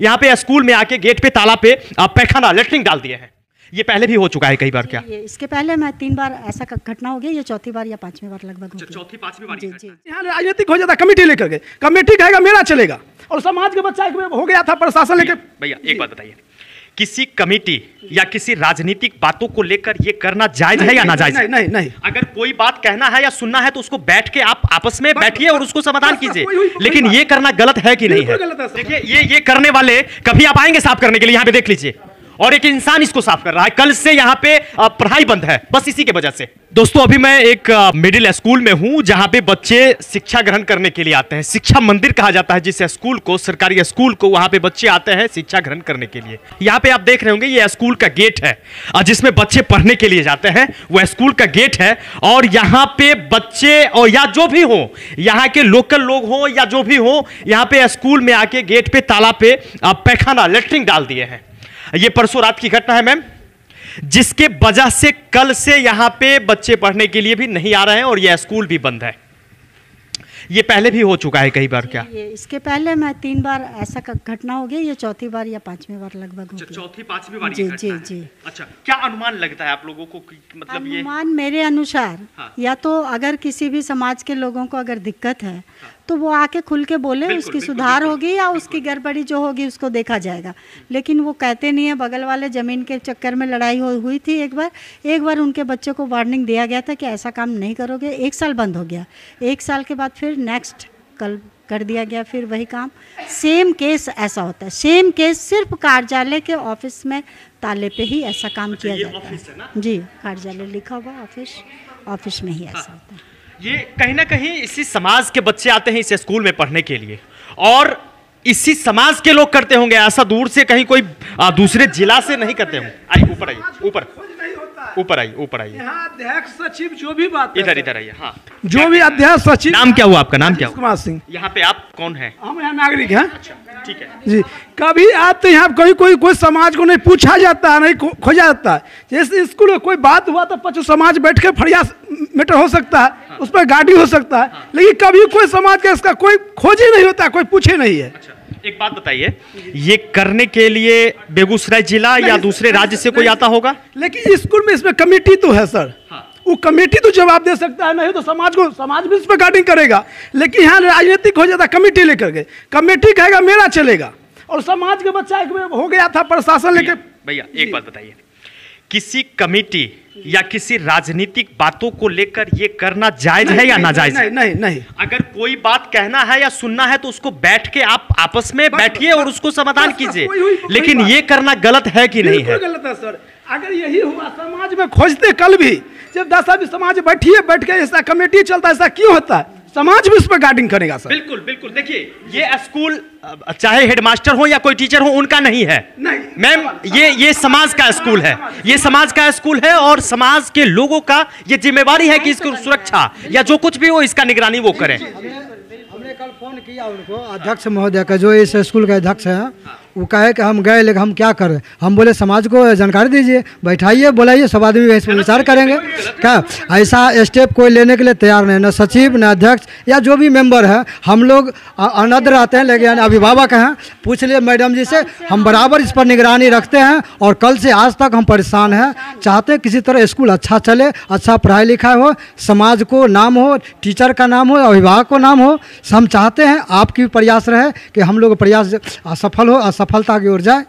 यहाँ पे स्कूल में आके गेट पे ताला पे पैखाना लेटरिन डाल दिए हैं। ये पहले भी हो चुका है कई बार क्या? इसके पहले मैं 3 बार ऐसा घटना हो गया, ये चौथी बार या 5वीं बार लगभग हो गया। चौथी 5वीं बार। यहाँ राजनीतिक हो जाता, कमेटी लेकर के, कमेटी कहेगा मेरा चलेगा, और समाज के बच्चा हो गया था प्रशासन लेकर। भैया एक बात बताइए, किसी कमेटी या किसी राजनीतिक बातों को लेकर ये करना जायज है या नाजायज? नहीं नहीं नहीं। अगर कोई बात कहना है या सुनना है तो उसको बैठ के आप आपस में बैठिए और उसको समाधान कीजिए, लेकिन ये करना गलत है कि नहीं है? देखिए ये करने वाले कभी आप आएंगे साफ करने के लिए, यहाँ पे देख लीजिए, और एक इंसान इसको साफ कर रहा है। कल से यहाँ पे पढ़ाई बंद है बस इसी के वजह से। दोस्तों अभी मैं एक मिडिल स्कूल में हूँ जहाँ पे बच्चे शिक्षा ग्रहण करने के लिए आते हैं। शिक्षा मंदिर कहा जाता है जिस स्कूल को, सरकारी स्कूल को, वहाँ पे बच्चे आते हैं शिक्षा ग्रहण करने के लिए। यहाँ पे आप देख रहे होंगे ये स्कूल का गेट है जिसमें बच्चे पढ़ने के लिए जाते हैं, वो स्कूल का गेट है। और यहाँ पे बच्चे और या जो भी हो, यहाँ के लोकल लोग हो या जो भी हो, यहाँ पे स्कूल में आके गेट पे ताला पे पैखाना लेटरिन डाल दिए हैं। ये परसों रात की घटना है मैम, जिसके वजह से कल से यहां पे बच्चे पढ़ने के लिए भी नहीं आ रहे हैं और यह स्कूल भी बंद है। ये पहले भी हो चुका है कई बार क्या? इसके पहले मैं 3 बार ऐसा घटना हो गया, ये चौथी बार या 5वीं बार लगभग हो गया। चौथी 5वीं बार। जी जी जी। अच्छा, क्या अनुमान लगता है आप लोगों को कि मतलब ये अनुमान मेरे अनुसार या तो अगर किसी भी समाज के लोगों को अगर दिक्कत है तो वो आके खुल के बोले, उसकी सुधार होगी या उसकी गड़बड़ी जो होगी उसको देखा जाएगा। लेकिन वो कहते नहीं है। बगल वाले ज़मीन के चक्कर में लड़ाई हुई थी एक बार उनके बच्चे को वार्निंग दिया गया था कि ऐसा काम नहीं करोगे। 1 साल बंद हो गया, 1 साल के बाद फिर नेक्स्ट कल कर दिया गया, फिर वही काम। सेम केस ऐसा होता है, सेम केस, सिर्फ कार्यालय के ऑफिस में ताले पे ही ऐसा काम किया जाता है। जी, कार्यालय लिखा हुआ ऑफिस में ही ऐसा होता है। ये कहीं ना कहीं इसी समाज के बच्चे आते हैं इस स्कूल में पढ़ने के लिए, और इसी समाज के लोग करते होंगे, ऐसा दूर से कहीं कोई दूसरे जिला से नहीं करते होंगे। आइए ऊपर आइए, ऊपर आइए। यहाँ अध्यक्ष सचिव जो भी बात, इधर आइए। हाँ, जो भी अध्यक्ष सचिव। नाम क्या हुआ आपका? नाम क्या हुआ? कुमार सिंह। यहाँ पे आप कौन है? हम यहाँ नागरिक हैं। अच्छा, ठीक है जी। कभी आते यहाँ कोई समाज को नहीं पूछा जाता है, नहीं खोजा जाता है। जैसे स्कूल में कोई बात हुआ तो 25 समाज बैठ के फरियाद मैटर हो सकता है। हाँ। उस पर गाड़ी हो सकता है। हाँ। लेकिन कभी कोई समाज का इसका कोई खोज ही नहीं होता, कोई पूछे नहीं है। अच्छा, एक बात बताइए, ये करने के लिए बेगूसराय जिला या दूसरे राज्य से कोई आता होगा? लेकिन स्कूल में इसमें कमेटी तो है सर। हाँ। वो कमेटी तो जवाब दे सकता है, नहीं तो समाज भी इस पर गार्डिंग करेगा। लेकिन यहाँ राजनीतिक हो जाता, कमेटी लेकर के, कमेटी कहेगा मेरा चलेगा, और समाज के बच्चा हो गया था प्रशासन लेकर। भैया एक बात बताइए, किसी कमेटी या किसी राजनीतिक बातों को लेकर ये करना जायज है या नाजायज? नहीं नहीं नहीं। अगर कोई बात कहना है या सुनना है तो उसको बैठ के आप आपस में बैठिए और उसको समाधान कीजिए, लेकिन ये करना गलत है कि नहीं है? गलत है सर। अगर यही हुआ समाज में खोजते, कल भी जब 10 आदमी समाज बैठ के ऐसा कमेटी चलता है, ऐसा क्यों होता है? समाज भी उस पर गार्डिंग करेगा सर। बिल्कुल बिल्कुल। देखिए ये स्कूल चाहे हेडमास्टर हो या कोई टीचर हो, उनका नहीं है मैम, ये समाज का स्कूल है, ये समाज का स्कूल है, और समाज के लोगों का ये जिम्मेवारी है कि इसकी सुरक्षा या जो कुछ भी हो इसका निगरानी वो करें। हमने कल फोन किया उनको, अध्यक्ष महोदय का, जो इस स्कूल के अध्यक्ष हैं। वो कहे कि हम गए लेकिन हम क्या करें। हम बोले समाज को जानकारी दीजिए, बैठाइए, बुलाइए, सब आदमी इस पर विचार करेंगे। क्या ऐसा स्टेप कोई लेने के लिए तैयार नहीं, न सचिव न अध्यक्ष या जो भी मेंबर है। हम लोग अनद्र रहते हैं, लेकिन अभिभावक हैं। पूछ लिए मैडम जी से, हम बराबर इस पर निगरानी रखते हैं, और कल से आज तक हम परेशान हैं। चाहते हैं किसी तरह स्कूल अच्छा चले, अच्छा पढ़ाई लिखाई हो, समाज को नाम हो, टीचर का नाम हो, अभिभावक को नाम हो। हम चाहते हैं आपकी भी प्रयास रहे कि हम लोग प्रयास असफल हो, असफलता की ओर जाए।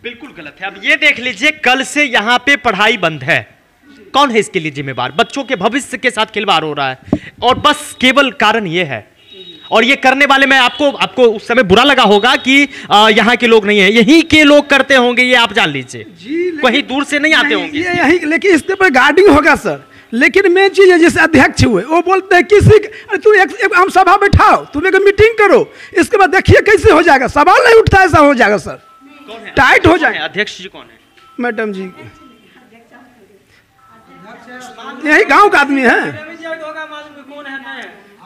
बिल्कुल गलत है। अब ये देख लीजिए, कल से यहाँ पे पढ़ाई बंद है, कौन है इसके लिए जिम्मेवार? बच्चों के भविष्य के साथ खिलवाड़ हो रहा है, और बस केवल कारण ये है। और ये करने वाले में आपको उस समय बुरा लगा होगा कि यहाँ के लोग नहीं है, यहीं के लोग करते होंगे, ये आप जान लीजिए, कहीं दूर से नहीं आते होंगे यही। लेकिन इसके पर गार्डिंग होगा सर। लेकिन मेन चीज है, जैसे अध्यक्ष हुए वो बोलते हैं किसी तुम एक आम सभा बैठाओ, तुम एक मीटिंग करो, इसके बाद देखिए कैसे हो जाएगा। सवाल नहीं उठता, ऐसा हो जाएगा सर, टाइट हो जाएगा। अध्यक्ष जी कौन है? मैडम जी, यही गांव का आदमी है।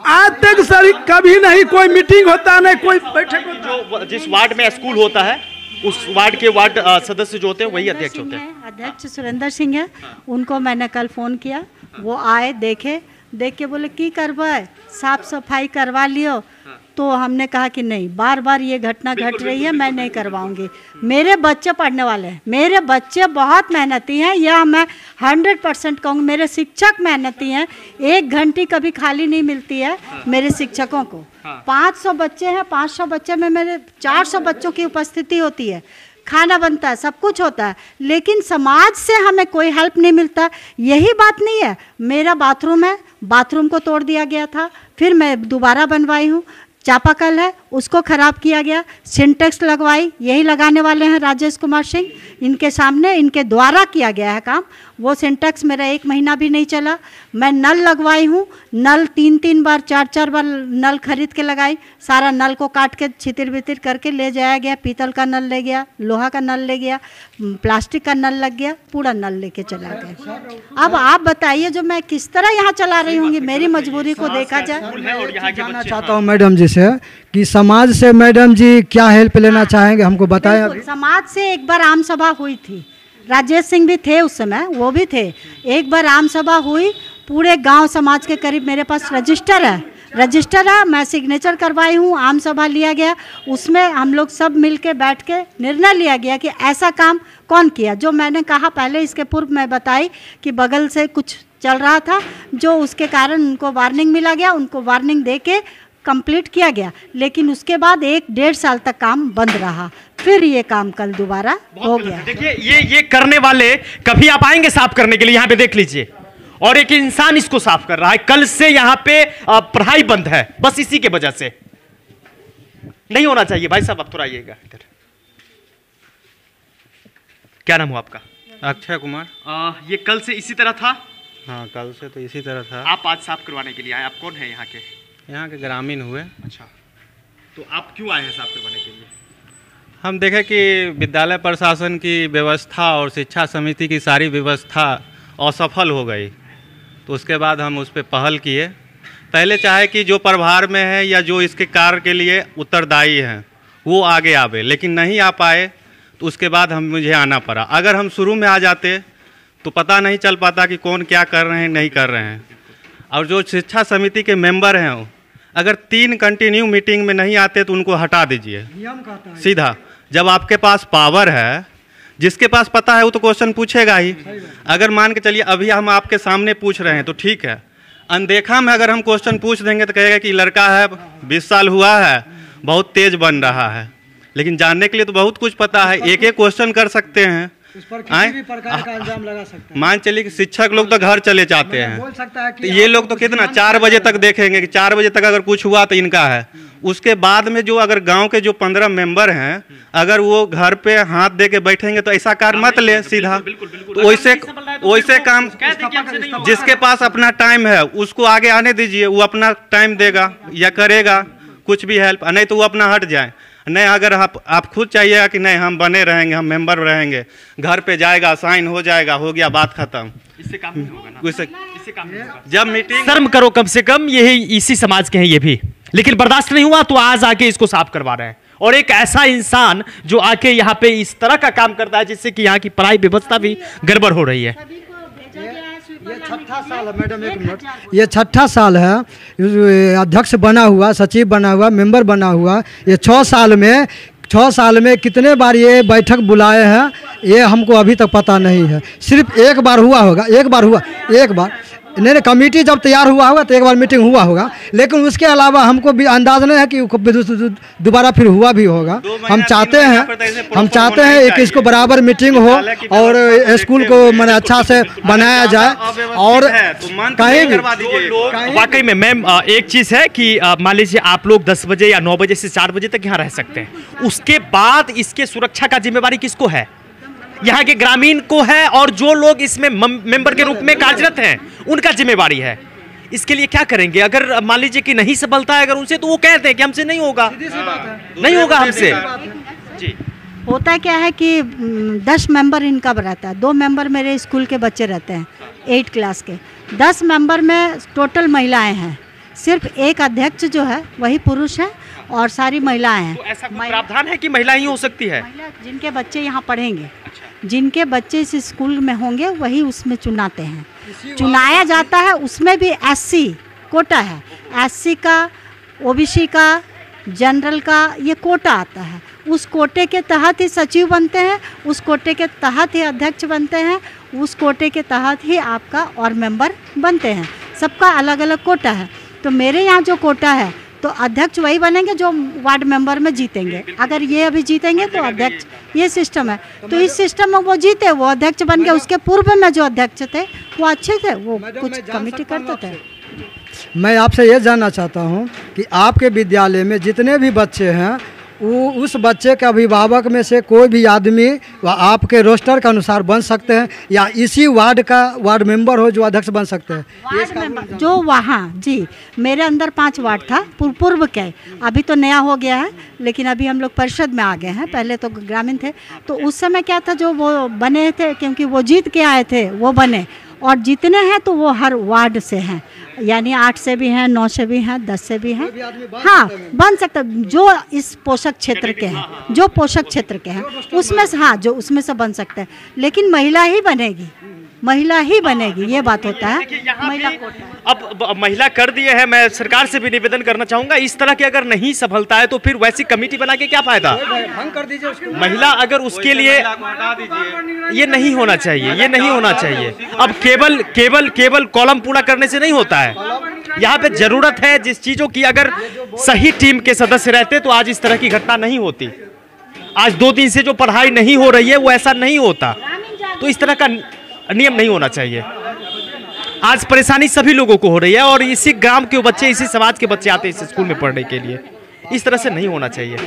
आज तक सर कभी नहीं कोई मीटिंग होता, नहीं कोई बैठक होता। जो जिस वार्ड में स्कूल होता है उस वार्ड के वार्ड सदस्य जो होते हैं वही अध्यक्ष होते हैं। अध्यक्ष सुरेंद्र सिंह है। उनको मैंने कल फोन किया, वो आए, देख के बोले की करवा, साफ सफाई करवा लियो, तो हमने कहा कि नहीं, बार बार ये घटना घट रही है, मैं नहीं करवाऊंगी। मेरे बच्चे पढ़ने वाले हैं, मेरे बच्चे बहुत मेहनती हैं, यह मैं 100% कहूँगी। मेरे शिक्षक मेहनती हैं, 1 घंटी कभी खाली नहीं मिलती है मेरे शिक्षकों को। 500 बच्चे हैं, 500 बच्चे में मेरे 400 बच्चों की उपस्थिति होती है, खाना बनता है, सब कुछ होता है, लेकिन समाज से हमें कोई हेल्प नहीं मिलता। यही बात नहीं है, मेरा बाथरूम है, बाथरूम को तोड़ दिया गया था, फिर मैं दोबारा बनवाई हूँ। चापाकल है, उसको ख़राब किया गया, सिंटेक्स लगवाई, यही लगाने वाले हैं राजेश कुमार सिंह, इनके सामने, इनके द्वारा किया गया है काम। वो सिंटेक्स मेरा 1 महीना भी नहीं चला। मैं नल लगवाई हूँ, नल 3-3 बार 4-4 बार नल खरीद के लगाई, सारा नल को काट के छितिर बितिर करके ले जाया गया। पीतल का नल ले गया, लोहा का नल ले गया, प्लास्टिक का नल लग गया, पूरा नल लेके चला गया। अब आप बताइए, जो मैं किस तरह यहाँ चला रही हूँगी, मेरी मजबूरी को देखा जाए। जानना चाहता हूँ मैडम जी से कि समाज से मैडम जी क्या हेल्प लेना चाहेंगे, हमको बताएं। समाज से एक बार आम सभा हुई थी, राजेश सिंह भी थे उस समय, वो भी थे। एक बार आम सभा हुई, पूरे गांव समाज के करीब, मेरे पास रजिस्टर है, मैं सिग्नेचर करवाई हूँ। आम सभा लिया गया, उसमें हम लोग सब मिल के बैठ के निर्णय लिया गया कि ऐसा काम कौन किया। जो मैंने कहा पहले, इसके पूर्व मैं बताई कि बगल से कुछ चल रहा था, जो उसके कारण उनको वार्निंग मिला गया, उनको वार्निंग दे के कंप्लीट किया गया, लेकिन उसके बाद 1-1.5 साल तक काम बंद रहा। फिर ये काम कल दोबारा हो गया। देखिए, ये करने वाले कभी आप आएंगे साफ करने के लिए, यहाँ पे देख लीजिए, और एक इंसान इसको साफ कर रहा है। कल से यहाँ पे पढ़ाई बंद है, बस इसी के वजह से। नहीं होना चाहिए। भाई साहब, आप थोड़ा आइएगा इधर। क्या नाम हुआ आपका? अक्षय कुमार। ये कल से इसी तरह था? हाँ, कल से तो इसी तरह था। आप आज साफ करवाने के लिए आए? आप कौन है यहाँ के? यहाँ के ग्रामीण हुए। अच्छा, तो आप क्यों आए हैं साफ करवाने के लिए? हम देखे कि विद्यालय प्रशासन की व्यवस्था और शिक्षा समिति की सारी व्यवस्था असफल हो गई, तो उसके बाद हम उस पर पहल किए। पहले चाहे कि जो प्रभार में है या जो इसके कार्य के लिए उत्तरदायी हैं वो आगे आवे, लेकिन नहीं आ पाए, तो उसके बाद मुझे आना पड़ा। अगर हम शुरू में आ जाते तो पता नहीं चल पाता कि कौन क्या कर रहे हैं, नहीं कर रहे हैं। और जो शिक्षा समिति के मेंबर हैं, अगर 3 कंटिन्यू मीटिंग में नहीं आते तो उनको हटा दीजिए सीधा। जब आपके पास पावर है, जिसके पास पता है वो तो क्वेश्चन पूछेगा ही। अगर मान के चलिए अभी हम आपके सामने पूछ रहे हैं तो ठीक है, अनदेखा में अगर हम क्वेश्चन पूछ देंगे तो कहेगा कि लड़का है, 20 साल हुआ है, बहुत तेज बन रहा है, लेकिन जानने के लिए तो बहुत कुछ पता है। एक एक क्वेश्चन कर सकते हैं, उस पर किसी भी प्रकार का इल्जाम लगा सकता है। मान चलिए कि शिक्षक लोग तो घर चले जाते हैं, बोल सकता है कि तो ये लोग तो कितना 4 बजे तक देखेंगे कि 4 बजे तक अगर कुछ हुआ तो इनका है। उसके बाद में जो अगर गांव के जो 15 मेंबर हैं, अगर वो घर पे हाथ दे के बैठेंगे तो ऐसा कार्य मत ले सीधा। तो वैसे काम, जिसके पास अपना टाइम है उसको आगे आने दीजिए, वो अपना टाइम देगा या करेगा कुछ भी हेल्प, नहीं तो वो अपना हट जाए। नहीं, अगर आप खुद चाहिएगा कि नहीं हम बने रहेंगे, हम मेंबर रहेंगे, घर पे जाएगा, साइन हो जाएगा, हो गया, बात खत्म। इससे काम नहीं होगा ना। इससे काम नहीं होगा। जब मीटिंग, शर्म करो कम से कम। यही इसी समाज के हैं ये भी, लेकिन बर्दाश्त नहीं हुआ तो आज आके इसको साफ करवा रहे हैं। और एक ऐसा इंसान जो आके यहाँ पे इस तरह का काम करता है जिससे कि यहाँ की पढ़ाई व्यवस्था भी गड़बड़ हो रही है। ये 6ठा साल है मैडम, 1 मिनट, ये 6ठा साल है अध्यक्ष बना हुआ, सचिव बना हुआ, मेंबर बना हुआ। ये 6 साल में कितने बार ये बैठक बुलाए हैं, ये हमको अभी तक पता नहीं है। सिर्फ एक बार हुआ होगा, एक बार नहीं, कमेटी जब तैयार हुआ होगा तो एक बार मीटिंग हुआ होगा, लेकिन उसके अलावा हमको भी अंदाज नहीं है कि दोबारा फिर हुआ भी होगा। हम चाहते हैं कि इसको बराबर मीटिंग हो और स्कूल को मैंने अच्छा से बनाया जाए। और कहीं भी वाकई में मैम, एक चीज़ है कि मान लीजिए आप लोग 10 बजे या 9 बजे से 4 बजे तक यहाँ रह सकते हैं, उसके बाद इसके सुरक्षा का जिम्मेवारी किसको है? यहाँ के ग्रामीण को है, और जो लोग इसमें मेंबर के रूप में कार्यरत हैं उनका जिम्मेवारी है। इसके लिए क्या करेंगे? अगर मान लीजिए कि नहीं संभलता है अगर उनसे, तो वो कहते हैं कि हमसे नहीं होगा, नहीं होगा हमसे। जी, होता क्या है कि 10 मेंबर इनका रहता है, 2 मेंबर मेरे स्कूल के बच्चे रहते हैं 8 क्लास के। 10 मेंबर में टोटल महिलाएं हैं, सिर्फ एक अध्यक्ष जो है वही पुरुष है और सारी महिलाएं हैं। तो ऐसा कोई प्रावधान है कि महिला ही हो सकती है? महिला जिनके बच्चे यहाँ पढ़ेंगे, जिनके बच्चे इस स्कूल में होंगे वही उसमें चुनाते हैं, चुनाया जाता है। उसमें भी SC कोटा है, SC का, OBC का, जनरल का ये कोटा आता है, उस कोटे के तहत ही सचिव बनते हैं, उस कोटे के तहत ही अध्यक्ष बनते हैं, उस कोटे के तहत ही आपका और मेंबर बनते हैं। सबका अलग अलग कोटा है। तो मेरे यहाँ जो कोटा है तो अध्यक्ष वही बनेंगे जो वार्ड मेंबर में जीतेंगे। अगर ये अभी जीतेंगे तो अध्यक्ष, ये सिस्टम है। तो इस सिस्टम में वो जीते, वो अध्यक्ष बन गए। उसके पूर्व में जो अध्यक्ष थे वो अच्छे थे, वो कुछ कमेटी करते थे। मैं आपसे ये जानना चाहता हूँ कि आपके विद्यालय में जितने भी बच्चे हैं वो उस बच्चे के अभिभावक में से कोई भी आदमी आपके रोस्टर के अनुसार बन सकते हैं या इसी वार्ड का वार्ड मेंबर हो जो अध्यक्ष बन सकते हैं? वार्ड मेंबर जो वहाँ, जी मेरे अंदर 5 वार्ड था पूर्व के, अभी तो नया हो गया है, लेकिन अभी हम लोग परिषद में आ गए हैं। पहले तो ग्रामीण थे। तो उस समय क्या था, जो वो बने थे क्योंकि वो जीत के आए थे वो बने, और जितने हैं तो वो हर वार्ड से हैं, यानी 8 से भी हैं, 9 से भी हैं, 10 से भी हैं। हाँ, बन सकता जो इस पोषक क्षेत्र के हैं, जो पोषक क्षेत्र के हैं उसमें से, हाँ जो उसमें से बन सकते हैं। लेकिन महिला ही बनेगी, महिला ही बनेगी, ये बात होता है। महिला कोटा अब महिला कर दिए हैं। मैं सरकार से भी निवेदन करना चाहूंगा, इस तरह की अगर नहीं सफलता है तो फिर वैसी कमेटी बना के क्या फायदा? महिला अगर उसके लिए, ये नहीं होना चाहिए, ये नहीं होना चाहिए। अब केवल कॉलम पूरा करने से नहीं होता है। यहाँ पे जरूरत है जिस चीजों की, अगर सही टीम के सदस्य रहते तो आज इस तरह की घटना नहीं होती। आज 2 दिन से जो पढ़ाई नहीं हो रही है वो ऐसा नहीं होता। तो इस तरह का नियम नहीं होना चाहिए। आज परेशानी सभी लोगों को हो रही है और इसी ग्राम के बच्चे, इसी समाज के बच्चे आते हैं इस स्कूल में पढ़ने के लिए। इस तरह से नहीं होना चाहिए।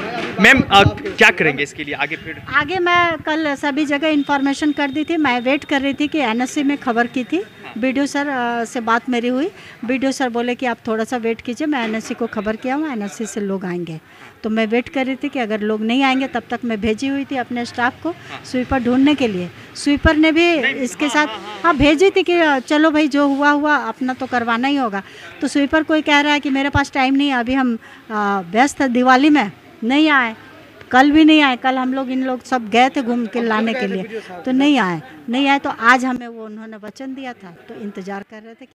मैम क्या करेंगे इसके लिए आगे? फिर आगे मैं कल सभी जगह इन्फॉर्मेशन कर दी थी। मैं वेट कर रही थी कि एनएससी में खबर की थी। बीडीओ सर से बात मेरी हुई। बीडीओ सर बोले कि आप थोड़ा सा वेट कीजिए, मैं एनएससी को खबर किया हूँ, एनएससी से लोग आएंगे। तो मैं वेट कर रही थी कि अगर लोग नहीं आएंगे, तब तक मैं भेजी हुई थी अपने स्टाफ को स्वीपर ढूंढने के लिए। स्वीपर ने भी इसके साथ हाँ भेजी थी कि चलो भाई जो हुआ हुआ, अपना तो करवाना ही होगा। तो स्वीपर कोई कह रहा है कि मेरे पास टाइम नहीं है, अभी हम व्यस्त है दिवाली में, नहीं आए। कल भी नहीं आए। कल हम लोग इन लोग सब गए थे घूम के लाने के लिए, तो नहीं आए। तो आज हमें वो उन्होंने वचन दिया था, तो इंतज़ार कर रहे थे।